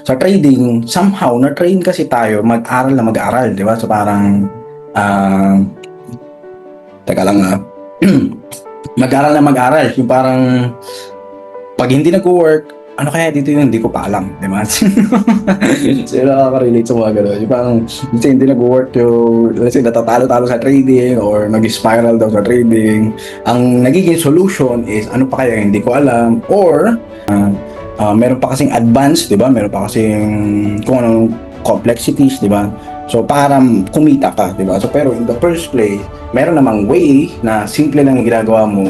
Sa trading, somehow, na-train kasi tayo mag-aral na mag-aral, di ba? So parang, ah, teka lang mag-aral na mag-aral. Yung parang, pag hindi nag-work, ano kaya dito yung hindi ko pa alam, di ba? So, nakaka-relate sa mga gano'n. Yung parang, kasi hindi nag-work yung, let's say, natatalo-talo sa trading or nag-spiral daw sa trading. Ang nagiging solution is, ano pa kaya hindi ko alam, or, meron pa kasing advanced, di ba? Meron pa kasing kung anong complexities, di ba? So, para kumita ka, di ba? So, pero in the first place, meron namang way na simple lang yung ginagawa mo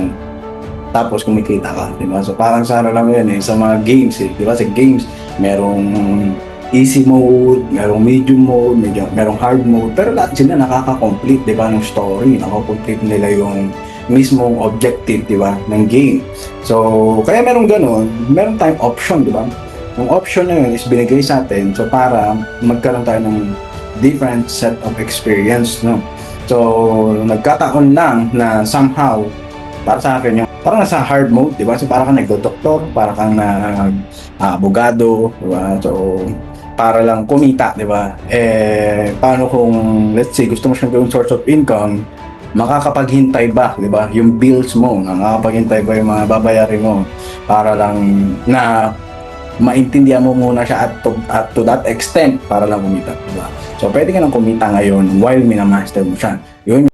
tapos kumikita ka, di ba? So parang sa ano lang yan sa mga games di ba? Sa games, merong easy mode, merong medium mode, merong hard mode, pero lahat sila nakaka-complete, di ba, ng story, nakaka-complete nila yung mismong objective, di ba, ng game. So, kaya merong ganun, meron tayong option, di ba? Yung option na yun is binigay sa atin, so para magkaroon tayo ng different set of experience, no? So, nagkataon lang na somehow, para sa akin, yung parang nasa hard mode, di ba? So, para kang nagdo-doktor, para kang abogado, di ba? So, para lang kumita, di ba? Paano kung, let's say, gusto mo siyang gawing source of income, makakapaghintay ba, di ba? Yung bills mo, makakapaghintay ba yung mga babayarin mo para lang na maintindihan mo muna siya at to that extent para lang kumita, di ba? So, pwede ka nang kumita ngayon while minamaster mo siya. Yun